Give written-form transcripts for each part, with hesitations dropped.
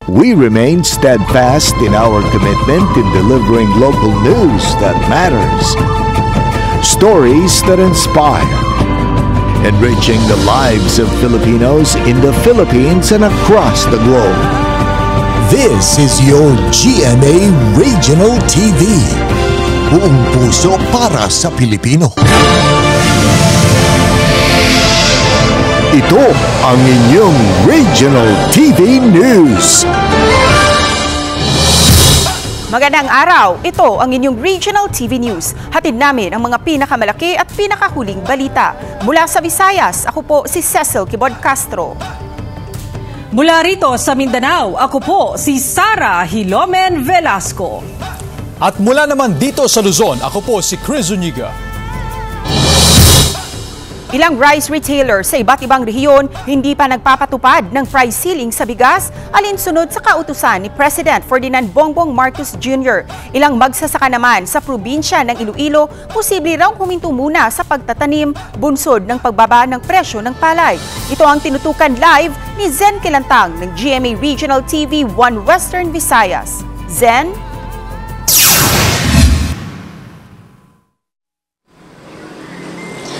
we remain steadfast in our commitment in delivering local news that matters, stories that inspire, enriching the lives of Filipinos in the Philippines and across the globe. This is your GMA Regional TV. Buong puso para sa Pilipino. Ito ang inyong Regional TV News. Magandang araw, ito ang inyong Regional TV News. Hatid namin ang mga pinakamalaki at pinakahuling balita. Mula sa Visayas, ako po si Cecil Kibod Castro. Mula rito sa Mindanao, ako po si Sara Hilomen Velasco. At mula naman dito sa Luzon, ako po si Chris Zuniga. Ilang rice retailers sa iba't ibang rehiyon hindi pa nagpapatupad ng price ceiling sa bigas alinsunod sa kautusan ni President Ferdinand Bongbong Marcos Jr. Ilang magsasaka naman sa probinsya ng Iloilo, posible raw huminto muna sa pagtatanim bunsod ng pagbaba ng presyo ng palay. Ito ang tinutukan live ni Zen Kilantang ng GMA Regional TV 1 Western Visayas. Zen?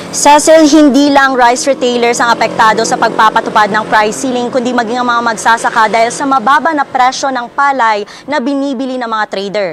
Cecil, hindi lang rice retailers ang apektado sa pagpapatupad ng price ceiling, kundi maging ang mga magsasaka dahil sa mababa na presyo ng palay na binibili ng mga trader.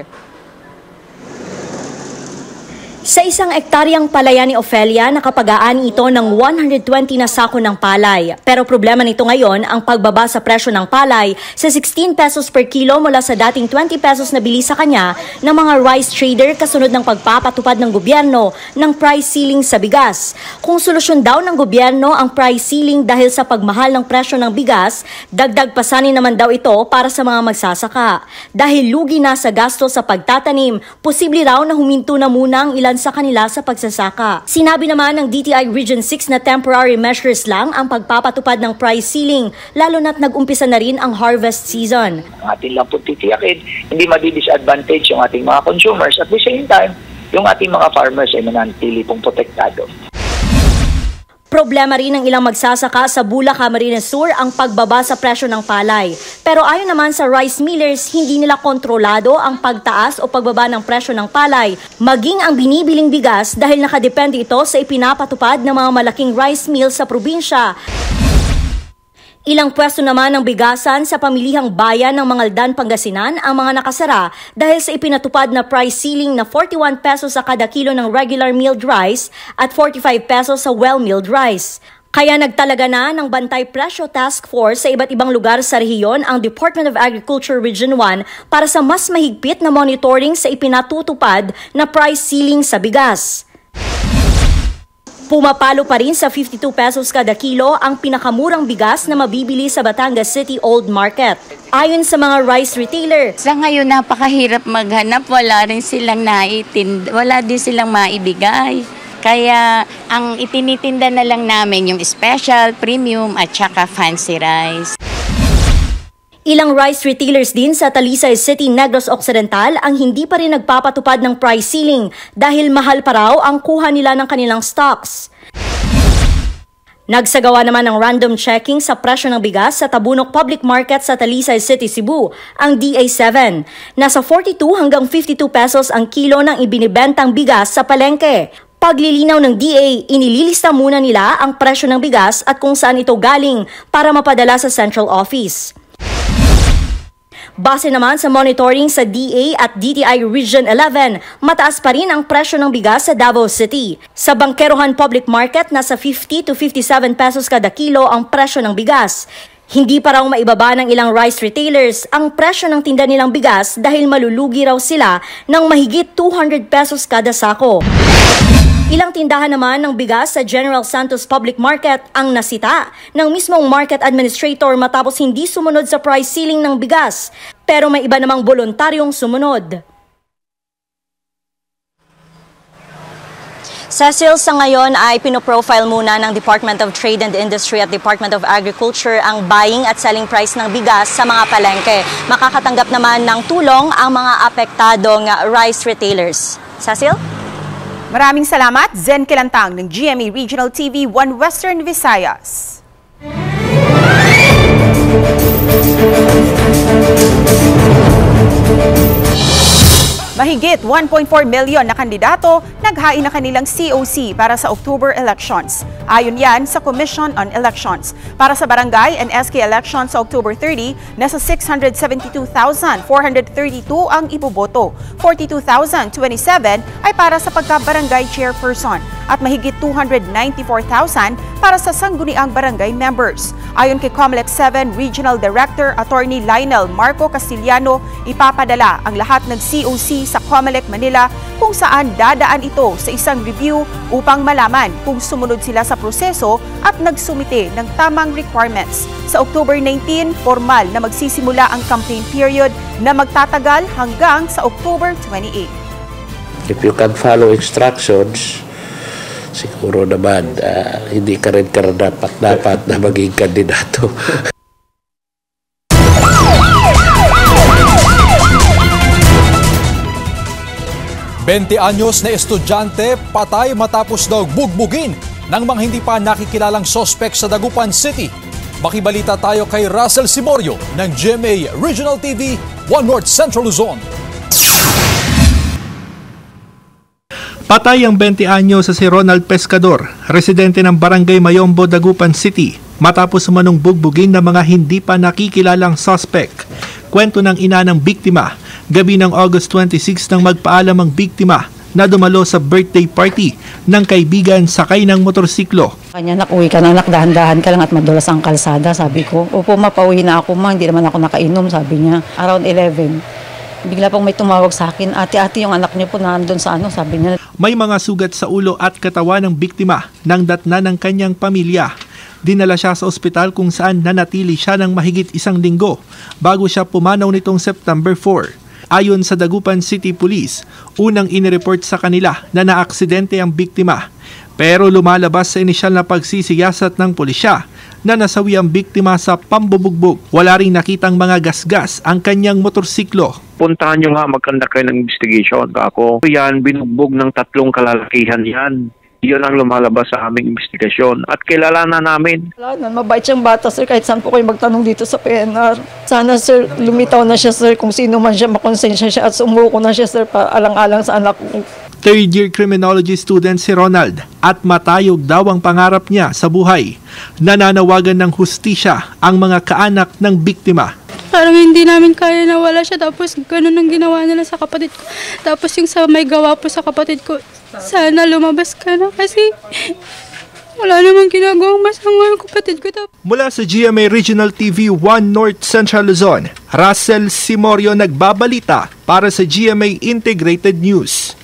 Sa isang ektaryang palayan ni Ofelia, nakapagaan ito ng 120 na sako ng palay. Pero problema nito ngayon ang pagbaba sa presyo ng palay sa 16 pesos per kilo mula sa dating 20 pesos na bili sa kanya ng mga rice trader kasunod ng pagpapatupad ng gobyerno ng price ceiling sa bigas. Kung solusyon daw ng gobyerno ang price ceiling dahil sa pagmahal ng presyo ng bigas, dagdag pasanin naman daw ito para sa mga magsasaka. Dahil lugi na sa gasto sa pagtatanim, posible raw na huminto na muna ang ilan sa kanila sa pagsasaka. Sinabi naman ng DTI Region 6 na temporary measures lang ang pagpapatupad ng price ceiling, lalo na't nag-umpisa na rin ang harvest season. Atin lang po titiyakin, hindi madi-disadvantage yung ating mga consumers. At the same time, yung ating mga farmers ay mananatili pong protektado. Problema rin ng ilang magsasaka sa Bulacan, Camarines Sur ang pagbaba sa presyo ng palay. Pero ayon naman sa rice millers, hindi nila kontrolado ang pagtaas o pagbaba ng presyo ng palay, maging ang binibiling bigas dahil nakadepende ito sa ipinapatupad ng mga malaking rice mill sa probinsya. Ilang pwesto naman ng bigasan sa pamilihang bayan ng Mangaldan, Pangasinan ang mga nakasara dahil sa ipinatupad na price ceiling na 41 pesos sa kada kilo ng regular milled rice at 45 pesos sa well-milled rice. Kaya nagtalaga na ng Bantay Presyo Task Force sa iba't ibang lugar sa rehiyon ang Department of Agriculture Region 1 para sa mas mahigpit na monitoring sa ipinatutupad na price ceiling sa bigas. Pumapalo pa rin sa 52 pesos kada kilo ang pinakamurang bigas na mabibili sa Batangas City Old Market. Ayon sa mga rice retailer, sa ngayon napakahirap maghanap, wala din silang maibigay. Kaya ang itinitinda na lang namin yung special, premium at saka fancy rice. Ilang rice retailers din sa Talisay City, Negros Occidental ang hindi pa rin nagpapatupad ng price ceiling dahil mahal pa raw ang kuha nila ng kanilang stocks. Nagsagawa naman ng random checking sa presyo ng bigas sa Tabunok Public Market sa Talisay City, Cebu, ang DA7. Nasa 42 hanggang 52 pesos ang kilo ng ibinibentang bigas sa palengke. Paglilinaw ng DA, inililista muna nila ang presyo ng bigas at kung saan ito galing para mapadala sa central office. Base naman sa monitoring sa DA at DTI Region 11, mataas pa rin ang presyo ng bigas sa Davao City. Sa Bangkerohan Public Market, nasa 50 to 57 pesos kada kilo ang presyo ng bigas. Hindi pa raw maibaba ng ilang rice retailers ang presyo ng tinda nilang bigas dahil malulugi raw sila ng mahigit 200 pesos kada sako. Ilang tindahan naman ng bigas sa General Santos Public Market ang nasita ng mismong market administrator matapos hindi sumunod sa price ceiling ng bigas. Pero may iba namang voluntaryong sumunod. Cecil, sa ngayon ay pinoprofile muna ng Department of Trade and Industry at Department of Agriculture ang buying at selling price ng bigas sa mga palengke. Makakatanggap naman ng tulong ang mga apektadong rice retailers. Cecil? Maraming salamat, Zen Kilantang ng GMA Regional TV 1 Western Visayas. Mahigit 1.4 milyon na kandidato naghain na kanilang COC para sa October elections. Ayon yan sa Commission on Elections. Para sa barangay and SK elections sa October 30, nasa 672,432 ang iboboto. 42,027 ay para sa pagka-barangay chairperson at mahigit 294,000 para sa sangguniang barangay members. Ayon kay COMELEC 7 Regional Director Attorney Lionel Marco Castillano, ipapadala ang lahat ng COC sa COMELEC Manila kung saan dadaan ito sa isang review upang malaman kung sumunod sila sa proseso at nagsumite ng tamang requirements. Sa October 19, formal na magsisimula ang campaign period na magtatagal hanggang sa October 28. If you can follow instructions, siguro naman hindi ka rin dapat na maging kandidato. 20 anyos na estudyante patay matapos daw bugbugin ng mga hindi pa nakikilalang sospek sa Dagupan City. Makibalita tayo kay Russell Simorio ng GMA Regional TV 1 North Central Luzon. Patay ang 20 anyo sa si Ronald Pescador, residente ng Barangay Mayombo, Dagupan City, matapos umanong bugbugin ng mga hindi pa nakikilalang suspect. Kwento ng ina ng biktima, gabi ng August 26 nang magpaalam ang biktima na dumalo sa birthday party ng kaibigan sakay ng motorsiklo. Kanya, nak, uwi ka na, nak, dahan-dahan ka lang at madulas ang kalsada, sabi ko. Opo, mapauwi na ako, ma, hindi naman ako nakainom, sabi niya. Around 11. Bigla pong may tumawag sa akin, ate-ate yung anak niyo po nandun sa sabi niya. May mga sugat sa ulo at katawan ng biktima nang datna ng kanyang pamilya. Dinala siya sa ospital kung saan nanatili siya ng mahigit 1 linggo bago siya pumanaw nitong September 4. Ayon sa Dagupan City Police, unang inireport sa kanila na naaksidente ang biktima. Pero lumalabas sa inisyal na pagsisiyasat ng pulisya na nasawi ang biktima sa pambubugbog. Wala ring nakitang mga gasgas ang kanyang motorsiklo. Puntahan nyo nga, magkanda kayo ng investigation. Ako, yan, binugbog ng 3 kalalakihan yan. Yun ang lumalabas sa aming investigasyon. At kilala na namin. Mabait siyang bata, sir. Kahit saan po kayo magtanong dito sa PNR. Sana, sir, lumitaw na siya, sir. Kung sino man siya, makonsensya siya at sumuko na siya, sir, alang-alang sa anak ko. Third-year criminology student si Ronald at matayog daw ang pangarap niya sa buhay. Nananawagan ng hustisya ang mga kaanak ng biktima. Parang hindi namin kaya na wala siya, tapos ganun ang ginawa nila sa kapatid ko. Tapos yung sa may gawa po sa kapatid ko, sana lumabas ka na kasi wala namang ginagawang masama yung kapatid ko. Mula sa GMA Regional TV 1 North Central Luzon, Russell Simorio nagbabalita para sa GMA Integrated News.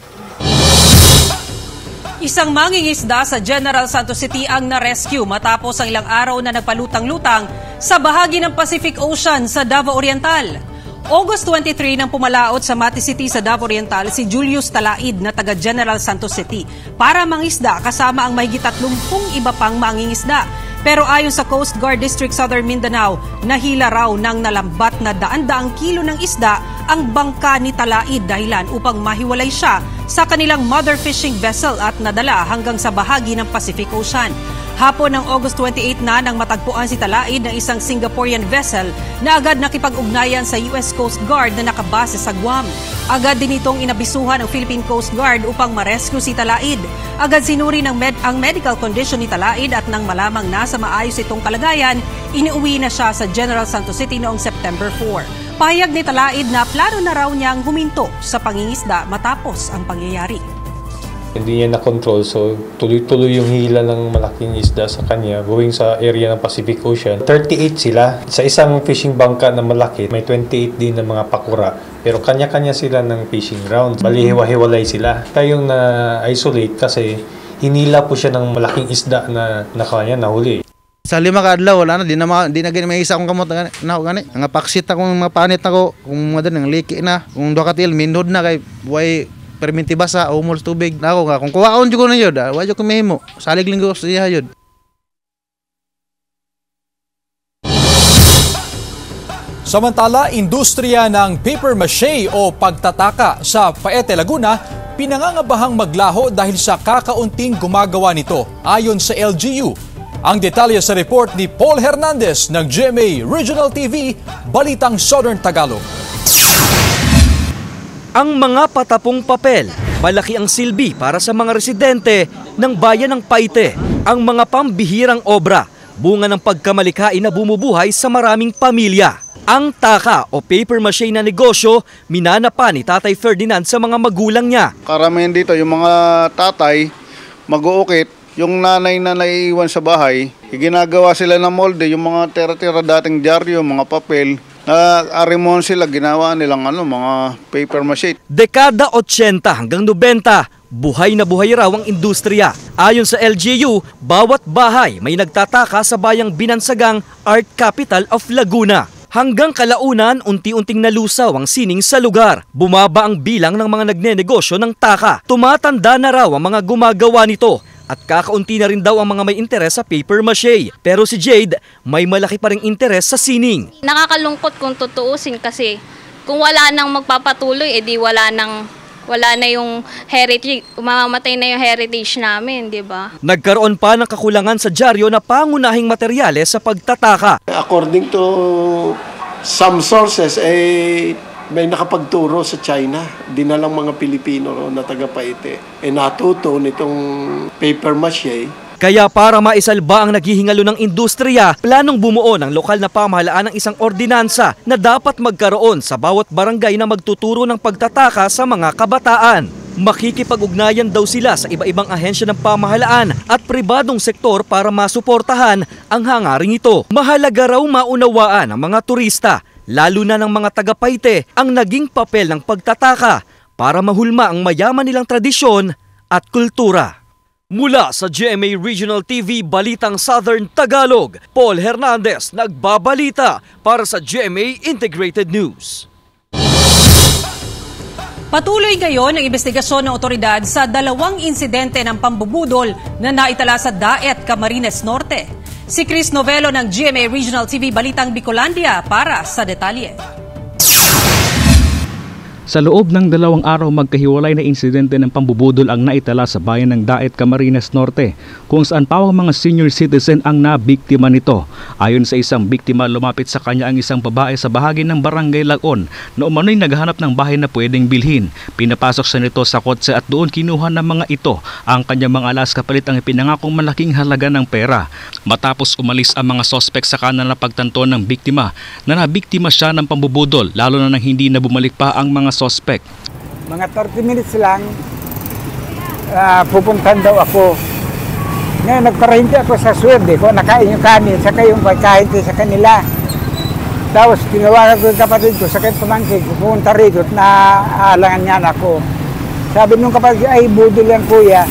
Isang mangingisda sa General Santos City ang na-rescue matapos ang ilang araw na nagpalutang-lutang sa bahagi ng Pacific Ocean sa Davao Oriental. August 23 nang pumalaot sa Mati City sa Davao Oriental si Julius Talaid na taga General Santos City para mangisda kasama ang mahigit 30 iba pang mangingisda. Pero ayon sa Coast Guard District Southern Mindanao, nahila raw ng nalambat na daan-daang kilo ng isda ang bangka ni Talaid dahilan upang mahiwalay siya sa kanilang mother fishing vessel at nadala hanggang sa bahagi ng Pacific Ocean. Hapon ng August 28 na nang matagpuan si Talaid ng isang Singaporean vessel na agad nakipag-ugnayan sa US Coast Guard na nakabase sa Guam. Agad din itong inabisuhan ng Philippine Coast Guard upang ma-rescue si Talaid. Agad sinuri ng ang medical condition ni Talaid at nang malamang nasa maayos itong kalagayan, iniuwi na siya sa General Santos City noong September 4. Pahayag ni Talaid na plano na raw niyang huminto sa pangingisda matapos ang pangyayari. Hindi niya na-control, so tuloy-tuloy yung hila ng malaking isda sa kanya going sa area ng Pacific Ocean. 38 sila. Sa isang fishing bangka na malaki, may 28 din na mga pakura. Pero kanya-kanya sila ng fishing ground. Bali-hiwa-hiwalay sila. Kayong na-isolate kasi hinila po siya ng malaking isda na kanya nahuli. Sa 5 ka adlaw, wala na, di na gani may isa akong kamot na ako gani. Ang paksit akong mga panit ako, kung madan ng liki na, kung do katil minod na kay buhay perminti basa o umol tubig na ako nga. Kung kuwaon dyan ko na yun, wadyo ko mahimo. Salig linggo sa iya yun. Samantala, industriya ng paper mache o pagtataka sa Paete, Laguna, pinangangabahang maglaho dahil sa kakaunting gumagawa nito ayon sa LGU. Ang detalye sa report ni Paul Hernandez ng GMA Regional TV, Balitang Southern Tagalog. Ang mga patapong papel, malaki ang silbi para sa mga residente ng bayan ng Paite. Ang mga pambihirang obra, bunga ng pagkamalikhain na bumubuhay sa maraming pamilya. Ang taka o paper mache na negosyo, minanapa ni Tatay Ferdinand sa mga magulang niya. Karamihan dito, yung mga tatay, mag-uukit, yung nanay na naiiwan sa bahay, ginagawa sila ng molde, yung mga tira-tira dating dyaryo, mga papel, na arimon sila, ginawa nilang mga paper mache. Dekada 80 hanggang 90, buhay na buhay raw ang industriya. Ayon sa LGU, bawat bahay may nagtataka sa bayang binansagang Art Capital of Laguna. Hanggang kalaunan, unti-unting nalusaw ang sining sa lugar. Bumaba ang bilang ng mga nagnenegosyo ng taka. Tumatanda na raw ang mga gumagawa nito. At kakaunti na rin daw ang mga may interes sa paper mache. Pero si Jade, may malaki pa ring interes sa sining. Nakakalungkot kung tutuusin kasi kung wala nang magpapatuloy, edi wala na yung heritage, mamamatay na yung heritage namin, di ba? Nagkaroon pa ng kakulangan sa dyaryo na pangunahing materyales sa pagtataka. According to some sources, may nakapagturo sa China, dinalang mga Pilipino na taga Paite, natuto nitong paper mache. Kaya para maisalba ang naghihingalo ng industriya, planong bumuo ng lokal na pamahalaan ng isang ordinansa na dapat magkaroon sa bawat barangay na magtuturo ng pagtataka sa mga kabataan. Makikipag-ugnayan daw sila sa iba-ibang ahensya ng pamahalaan at pribadong sektor para masuportahan ang hangaring ito. Mahalaga raw maunawaan ng mga turista, lalo na ng mga taga-Paite, ang naging papel ng pagtataka para mahulma ang mayaman nilang tradisyon at kultura. Mula sa GMA Regional TV Balitang Southern Tagalog, Paul Hernandez nagbabalita para sa GMA Integrated News. Patuloy ngayon ang investigasyon ng otoridad sa 2 insidente ng pambubudol na naitala sa Daet, Camarines Norte. Si Chris Novelo ng GMA Regional TV Balitang Bicolandia para sa detalye. Sa loob ng 2 araw, magkahiwalay na insidente ng pambubudol ang naitala sa bayan ng Daet, Camarines Norte, kung saan pawang mga senior citizen ang nabiktima nito. Ayon sa isang biktima, lumapit sa kanya ang isang babae sa bahagi ng Barangay Lagon na umano'y naghahanap ng bahay na pwedeng bilhin. Pinapasok siya nito sa kotse at doon kinuha ng mga ito ang kanyang mga alas kapalit ang ipinangakong malaking halaga ng pera. Matapos umalis ang mga sospek sa kanan na pagtanto ng biktima na nabiktima siya ng pambubudol, lalo na nang hindi na bumalik pa ang mga sospek. Mga 30 minutes lang, pupuntan daw ako. Ngayon, nagparahindi ako sa swerde ko, nakain yung kanin, saka yung pagkahindi sa kanila. Tapos, tinawagan ko yung kapatid ko, saka yung pamangkin ko, pumunta rito na alangan niya ako. Sabi nung kapatid, ay budol yan kuya.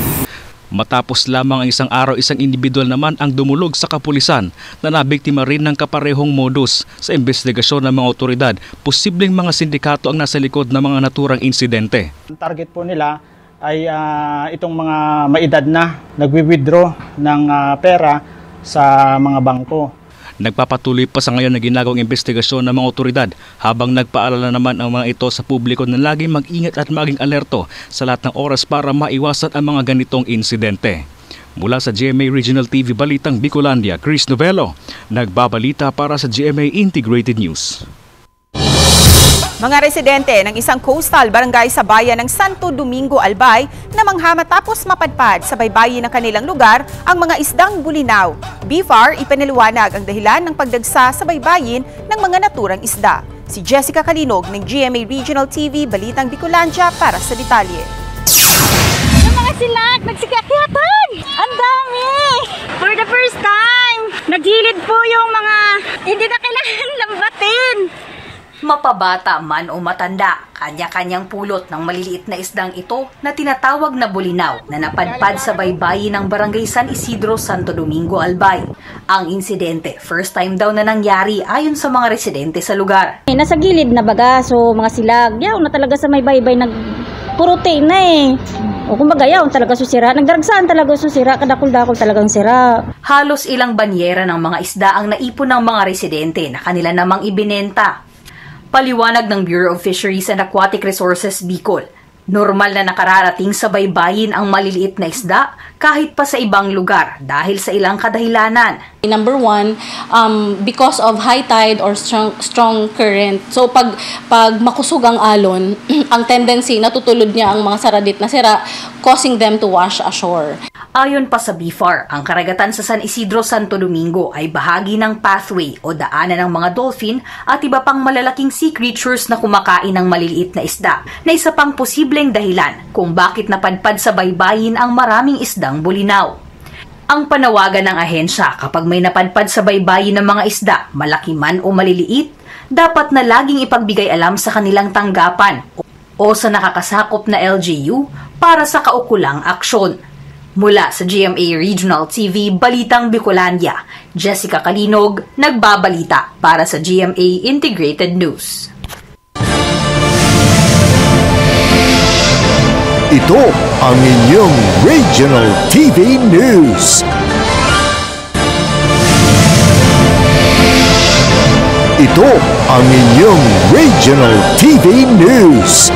Matapos lamang ang isang araw, isang individual naman ang dumulog sa kapulisan na nabiktima rin ng kaparehong modus. Sa investigasyon ng mga otoridad, posibleng mga sindikato ang nasa likod ng mga naturang insidente. Ang target po nila ay itong mga maedad na nagwi-withdraw ng pera sa mga bangko. Nagpapatuloy pa sa ngayon na ginagawang investigasyon ng mga otoridad habang nagpaalala naman ang mga ito sa publiko na laging mag-ingat at maging alerto sa lahat ng oras para maiwasan ang mga ganitong insidente. Mula sa GMA Regional TV Balitang Bicolandia, Chris Novelo, nagbabalita para sa GMA Integrated News. Mga residente ng isang coastal barangay sa bayan ng Santo Domingo, Albay na mangha matapos mapadpad sa baybayin ng kanilang lugar ang mga isdang bulinaw. BFAR ipinaliwanag ang dahilan ng pagdagsa sa baybayin ng mga naturang isda. Si Jessica Kalinog ng GMA Regional TV Balitang Bicolandia para sa detalye. Yung mga silak, nagsigakyatan! Ang dami! For the first time, naghilid po yung mga hindi na kailangan lambatin. Mapabata man o matanda, kanya-kanyang pulot ng maliliit na isdang ito na tinatawag na bulinaw na napadpad sa baybayin ng Barangay San Isidro, Santo Domingo, Albay. Ang insidente, first time daw na nangyari ayon sa mga residente sa lugar. Nasa gilid na baga, so mga silag, yaw na talaga sa may baybay, nagpurutin na O kumbaga yaw talaga susira, nagdaragsaan talaga susira, kadakol-dakol talagang sira. Halos ilang banyera ng mga isda ang naipon ng mga residente na kanila namang ibinenta. Paliwanag ng Bureau of Fisheries and Aquatic Resources Bicol, Normal na nakararating sa baybayin ang maliliit na isda kahit pa sa ibang lugar dahil sa ilang kadahilanan. Number one, because of high tide or strong current. So pag makusog ang alon, ang tendency natutulod niya ang mga saradit na sira, causing them to wash ashore. Ayon pa sa BFAR, ang karagatan sa San Isidro, Santo Domingo ay bahagi ng pathway o daanan ng mga dolphin at iba pang malalaking sea creatures na kumakain ng maliliit na isda, na isa pang posibleng dahilan kung bakit napadpad sa baybayin ang maraming isdang bulinaw. Ang panawagan ng ahensya kapag may napadpad sa baybayin ng mga isda, malaki man o maliliit, dapat na laging ipagbigay alam sa kanilang tanggapan o sa nakakasakop na LGU para sa kaukulang aksyon. Mula sa GMA Regional TV, Balitang Bicolandia, Jessica Kalinog, nagbabalita para sa GMA Integrated News. Ito ang inyong Regional TV News. Ito ang inyong Regional TV News.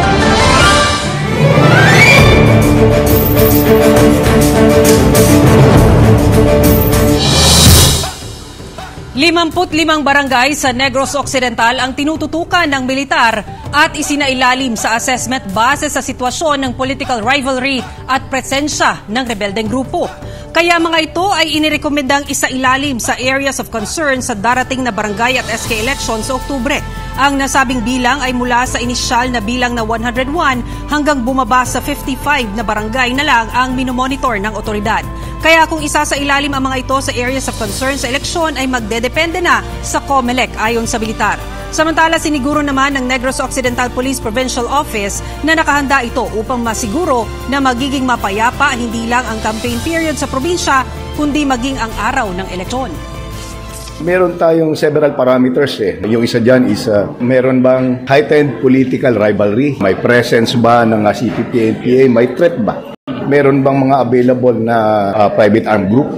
55 barangay sa Negros Occidental ang tinututukan ng militar at isinailalim sa assessment base sa sitwasyon ng political rivalry at presensya ng rebeldeng grupo. Kaya mga ito ay inirekomendang isailalim sa areas of concern sa darating na barangay at SK elections sa Oktubre. Ang nasabing bilang ay mula sa inisyal na bilang na 101 hanggang bumaba sa 55 na barangay na lang ang minomonitor ng otoridad. Kaya kung isa sa ilalim ang mga ito sa areas of concern sa eleksyon ay magdedepende na sa COMELEC ayon sa militar. Samantala, siniguro naman ng Negros Occidental Police Provincial Office na nakahanda ito upang masiguro na magiging mapayapa hindi lang ang campaign period sa probinsya kundi maging ang araw ng eleksyon. Meron tayong several parameters Yung isa dyan is meron bang heightened political rivalry? May presence ba ng CPP-NPA? May threat ba? Meron bang mga available na private armed group?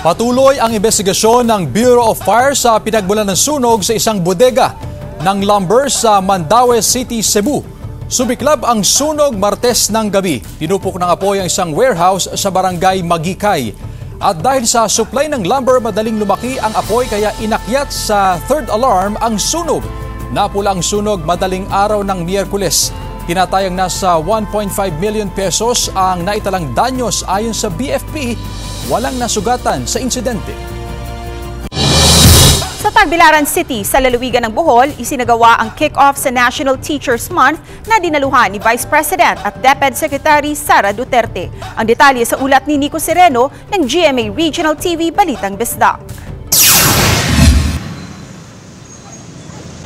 Patuloy ang investigasyon ng Bureau of Fire sa pinagmulan ng sunog sa isang bodega ng lumber sa Mandaue City, Cebu. Sumiklab ang sunog Martes ng gabi. Tinupok ng apoy ang isang warehouse sa barangay Magikay. At dahil sa supply ng lumber, madaling lumaki ang apoy kaya inakyat sa third alarm ang sunog. Napula ang sunog madaling araw ng Miyerkules. Tinatayang nasa 1.5 million pesos ang naitalang danyos ayon sa BFP. Walang nasugatan sa insidente. Sa Tagbilaran City, sa lalawigan ng Bohol, isinagawa ang kick-off sa National Teachers Month na dinaluhan ni Vice President at DepEd Secretary Sara Duterte. Ang detalye sa ulat ni Nico Sereno ng GMA Regional TV Balitang Bisdak.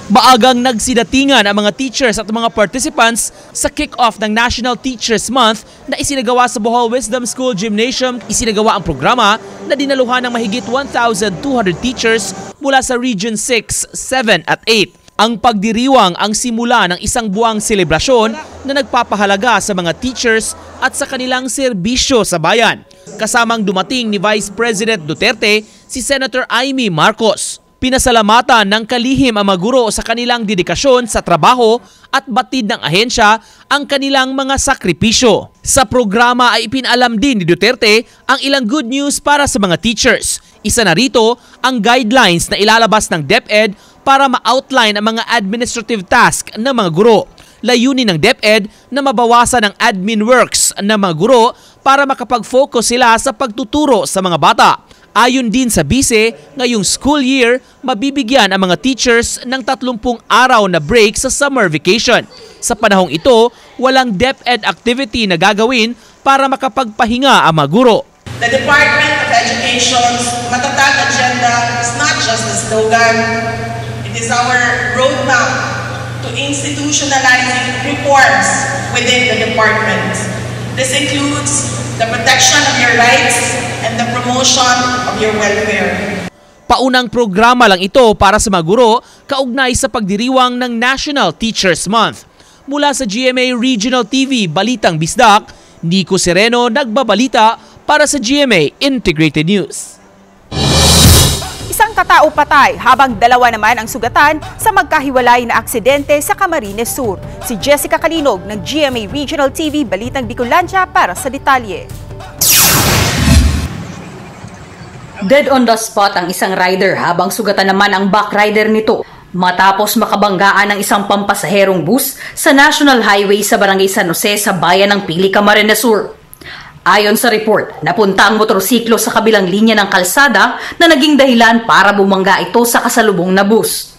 Maagang nagsidatingan ang mga teachers at mga participants sa kick-off ng National Teachers Month na isinagawa sa Bohol Wisdom School Gymnasium. Isinagawa ang programa na dinaluhan ng mahigit 1,200 teachers mula sa Region 6, 7 at 8. Ang pagdiriwang ang simula ng isang buwang selebrasyon na nagpapahalaga sa mga teachers at sa kanilang serbisyo sa bayan. Kasamang dumating ni Vice President Duterte si Senator Amy Marcos. Pinasalamatan ng kalihim ang mga guro sa kanilang dedikasyon sa trabaho at batid ng ahensya ang kanilang mga sakripisyo. Sa programa ay ipinalam din ni Duterte ang ilang good news para sa mga teachers. Isa na rito ang guidelines na ilalabas ng DepEd para ma-outline ang mga administrative task ng mga guro. Layunin ng DepEd na mabawasan ang admin works ng mga guro para makapag-focus sila sa pagtuturo sa mga bata. Ayon din sa BISE, ngayong school year, mabibigyan ang mga teachers ng 30 araw na break sa summer vacation. Sa panahong ito, walang DepEd activity na gagawin para makapagpahinga ang mga guro. The Department of Education's matatag agenda is not just a slogan. It is our roadmap to institutionalizing reforms within the department. This includes the protection of your rights and the promotion of your welfare. Paunang programa lang ito para sa mga guro kaugnay sa pagdiriwang ng National Teachers Month. Mula sa GMA Regional TV Balitang Bisdak, Nico Sereno nagbabalita para sa GMA Integrated News. Isang tao patay habang 2 naman ang sugatan sa magkahiwalay na aksidente sa Camarines Sur. Si Jessica Kalinog ng GMA Regional TV Balitang Bicolandia para sa detalye. Dead on the spot ang isang rider habang sugatan naman ang backrider nito matapos makabanggaan ng isang pampasaherong bus sa National Highway sa Barangay San Jose sa bayan ng Pili, Camarines Sur. Ayon sa report, napunta ang motorsiklo sa kabilang linya ng kalsada na naging dahilan para bumangga ito sa kasalubong na bus.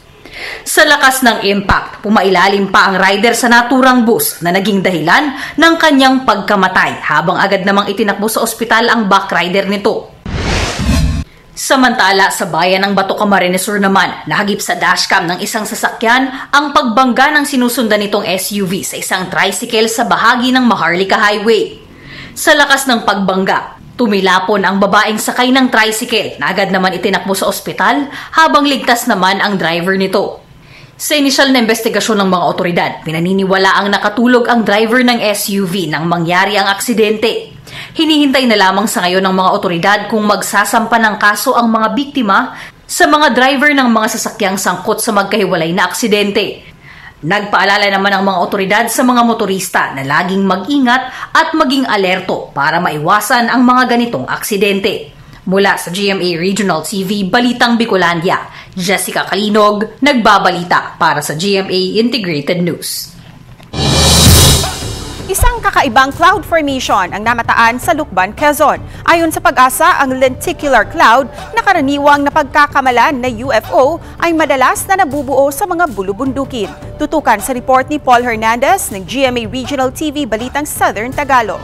Sa lakas ng impact, pumailalim pa ang rider sa naturang bus na naging dahilan ng kanyang pagkamatay habang agad namang itinakbo sa ospital ang backrider nito. Samantala, sa bayan ng Bato, Camarines Sur naman, nahagip sa dashcam ng isang sasakyan ang pagbangga ng sinusundan nitong SUV sa isang tricycle sa bahagi ng Maharlika Highway. Sa lakas ng pagbangga, tumilapon ang babaeng sakay ng tricycle na agad naman itinakbo sa ospital habang ligtas naman ang driver nito. Sa inisyal na investigasyon ng mga otoridad, pinaniniwala ang nakatulog ang driver ng SUV nang mangyari ang aksidente. Hinihintay na lamang sa ngayon ng mga otoridad kung magsasampa ng kaso ang mga biktima sa mga driver ng mga sasakyang sangkot sa magkahiwalay na aksidente. Nagpaalala naman ang mga otoridad sa mga motorista na laging mag-ingat at maging alerto para maiwasan ang mga ganitong aksidente. Mula sa GMA Regional TV, Balitang Bicolandia, Jessica Kalinog, nagbabalita para sa GMA Integrated News. Isang kakaibang cloud formation ang namataan sa Lucban, Quezon. Ayon sa Pag-asa, ang lenticular cloud na karaniwang napagkakamalan na UFO ay madalas na nabubuo sa mga bulubundukin. Tutukan sa report ni Paul Hernandez ng GMA Regional TV Balitang Southern Tagalog.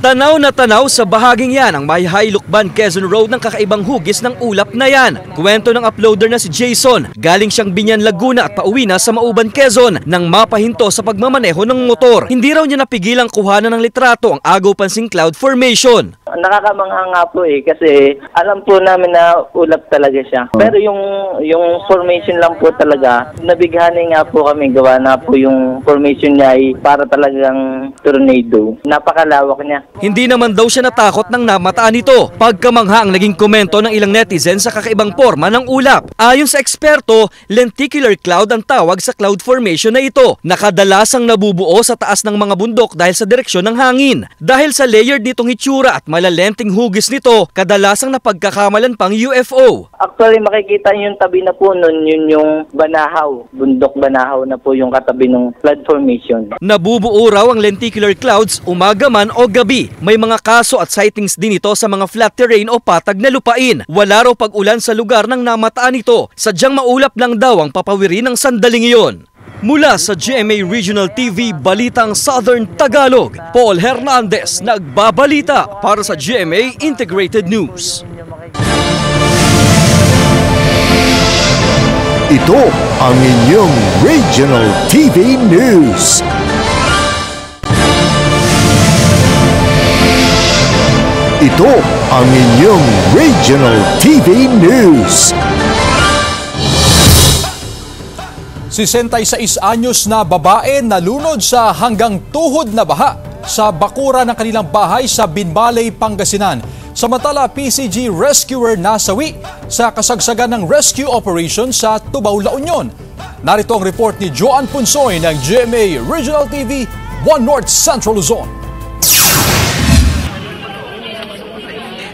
Tanaw na tanaw sa bahaging yan ang Mayhay Lucban Quezon Road ng kakaibang hugis ng ulap na yan. Kwento ng uploader na si Jason, galing siyang Binyan, Laguna at pauwi na sa Mauban, Quezon nang mapahinto sa pagmamaneho ng motor. Hindi raw niya napigilang kuhanan ng litrato ang agaw pansing cloud formation. Nakakamangha nga po kasi alam po namin na ulap talaga siya. Pero yung formation lang po talaga, nabighani nga po kami, gawa na po yung formation niya ay para talagang tornado. Napakalawak niya. Hindi naman daw siya natakot nang namataan ito. Pagkamangha ang naging komento ng ilang netizens sa kakaibang forma ng ulap. Ayon sa eksperto, lenticular cloud ang tawag sa cloud formation na ito. Nakadalasang nabubuo sa taas ng mga bundok dahil sa direksyon ng hangin. Dahil sa layered nitong hitsura at malalenting hugis nito, kadalasang napagkakamalan pang UFO. Actually, makikita yung tabi na po nun, yun yung Banahaw. Bundok Banahaw na po yung katabi ng cloud formation. Nabubuo raw ang lenticular clouds umaga man o gabi. May mga kaso at sightings din ito sa mga flat terrain o patag na lupain. Wala raw pag-ulan sa lugar ng namataan ito. Sadyang maulap lang daw ang papawiri ng sandaling iyon. Mula sa GMA Regional TV, Balitang Southern Tagalog, Paul Hernandez nagbabalita para sa GMA Integrated News. Ito ang inyong Regional TV News. Ito ang inyong Regional TV News. 66 anyos na babae nalunod sa hanggang tuhod na baha sa bakura ng kanilang bahay sa Binmalay, Pangasinan. Samantala, PCG rescuer nasawi sa kasagsagan ng rescue operation sa Tubao, La Union. Narito ang report ni Joan Punsoy ng GMA Regional TV 1 North Central Luzon.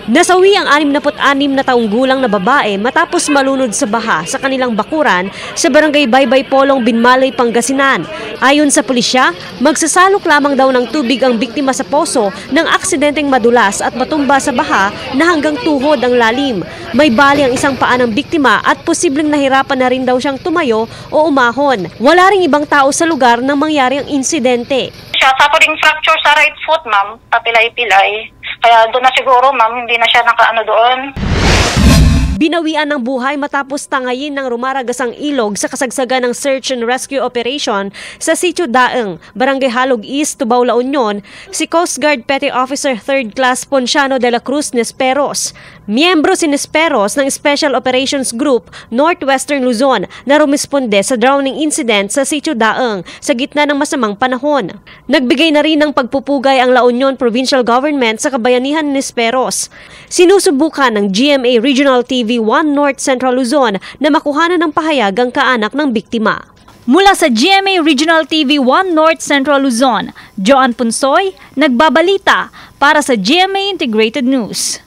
Nasawi ang 66 na taong gulang na babae matapos malunod sa baha sa kanilang bakuran sa Barangay Baybay Polong, Binmalay, Pangasinan. Ayon sa pulisya, magsasalok lamang daw ng tubig ang biktima sa poso ng aksidenteng madulas at matumba sa baha na hanggang tuhod ang lalim. May bali ang isang paa ng biktima at posibleng nahirapan na rin daw siyang tumayo o umahon. Wala ring ibang tao sa lugar nang mangyari ang insidente. Siya, sa ring fracture sa right foot, ma'am, papilay-pilay. Kaya doon na siguro, ma'am, hindi na siya nakaano doon. Binawian ng buhay matapos tangayin ng rumaragasang ilog sa kasagsagan ng search and rescue operation sa Sitio Daeng, Barangay Halog East, Tubao, La Union, si Coast Guard Petty Officer 3rd Class Ponciano de la Cruz Nesperos. Miyembro si Nesperos ng Special Operations Group Northwestern Luzon na rumisponde sa drowning incident sa Sitio Daeng sa gitna ng masamang panahon. Nagbigay na rin ng pagpupugay ang La Union Provincial Government sa kabayanihan ni Nesperos. Sinusubukan ng GMA Regional TV 1 North Central Luzon na makuhanan ng pahayag ang kaanak ng biktima. Mula sa GMA Regional TV 1 North Central Luzon, Joan Punsoy, nagbabalita para sa GMA Integrated News.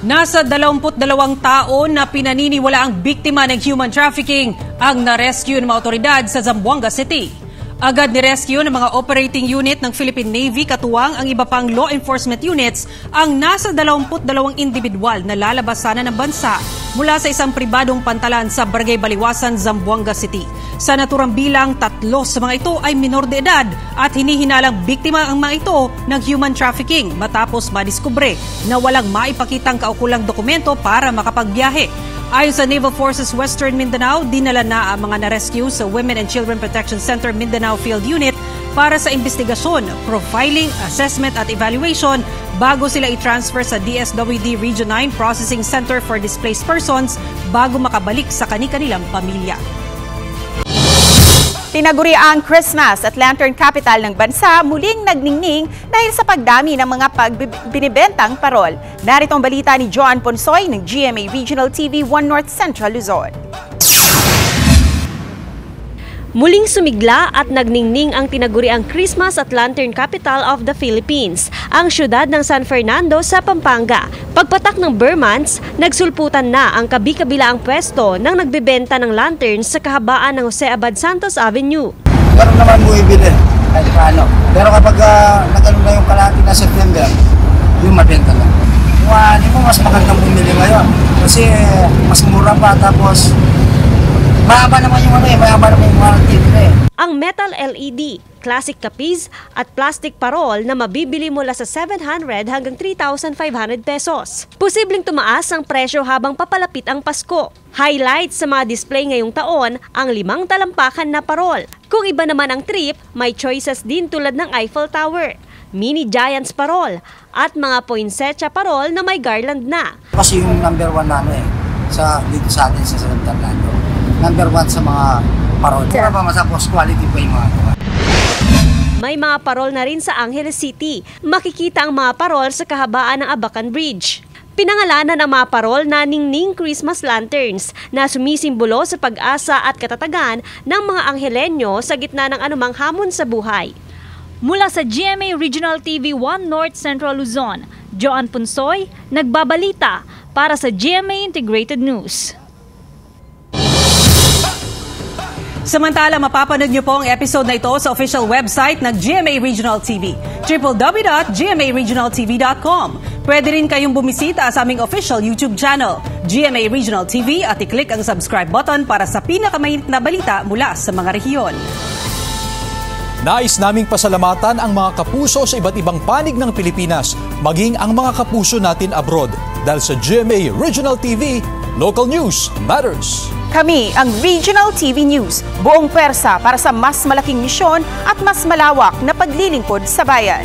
Nasa 22 taon na pinaniniwala ang biktima ng human trafficking ang na-rescue ng mga otoridad sa Zamboanga City. Agad ni-rescue ng mga operating unit ng Philippine Navy katuwang ang iba pang law enforcement units ang nasa 22 individual na lalabasan ng bansa mula sa isang pribadong pantalan sa Barangay Baliwasan, Zamboanga City. Sa naturang bilang, 3 sa mga ito ay minor de edad at hinihinalang biktima ang mga ito ng human trafficking matapos madiskubre na walang maipakitang kaukulang dokumento para makapagbiyahe. Ayon sa Naval Forces Western Mindanao, dinala na ang mga na-rescue sa Women and Children Protection Center Mindanao Field Unit para sa investigasyon, profiling, assessment at evaluation bago sila i-transfer sa DSWD Region 9 Processing Center for Displaced Persons bago makabalik sa kani-kanilang pamilya. Tinaguri ang Christmas at Lantern Capital ng bansa muling nagningning dahil sa pagdami ng mga binibentang parol. Narito ang balita ni Joan Ponsoy ng GMA Regional TV 1 North Central Luzon. Muling sumigla at nagningning ang tinaguriang Christmas at Lantern Capital of the Philippines, ang syudad ng San Fernando sa Pampanga. Pagpatak ng Burmans, nagsulputan na ang kabi-kabilaang pwesto ng nagbebenta ng lanterns sa kahabaan ng Jose Abad Santos Avenue. Meron naman bumibili kahit paano. Pero kapag nagano na yung kalahati na September, yung mabenta na. Hindi mo mas magandang bumili ngayon kasi mas mura pa tapos mahaba naman yung mahaba naman yung warranty nila. Ang metal LED, classic kapis at plastic parol na mabibili mula sa 700 hanggang 3,500 pesos. Posibleng tumaas ang presyo habang papalapit ang Pasko. Highlight sa mga display ngayong taon ang 5 talampakan na parol. Kung iba naman ang trip, may choices din tulad ng Eiffel Tower, mini giants parol at mga poinsettia parol na may garland na. Kasi yung number 1 na dito sa atin sa San Fernando. Number 1 sa mga parol. Kaya pa masapos quality pa yung mga gawa. May mga parol na rin sa Angeles City. Makikita ang mga parol sa kahabaan ng Abacan Bridge. Pinangalanan ang mga parol na Ningning Christmas Lanterns na sumisimbolo sa pag-asa at katatagan ng mga Anghelenyo sa gitna ng anumang hamon sa buhay. Mula sa GMA Regional TV 1 North Central Luzon, Joan Punsoy, nagbabalita para sa GMA Integrated News. Samantala, mapapanood niyo po ang episode na ito sa official website ng GMA Regional TV, www.gmaregionaltv.com. Pwede rin kayong bumisita sa aming official YouTube channel, GMA Regional TV, at i-click ang subscribe button para sa pinakamainit na balita mula sa mga rehiyon. Nais naming pasalamatan ang mga kapuso sa iba't ibang panig ng Pilipinas, maging ang mga kapuso natin abroad. Dahil sa GMA Regional TV, local news matters. Kami ang Regional TV News, buong pwersa para sa mas malaking misyon at mas malawak na paglilingkod sa bayan.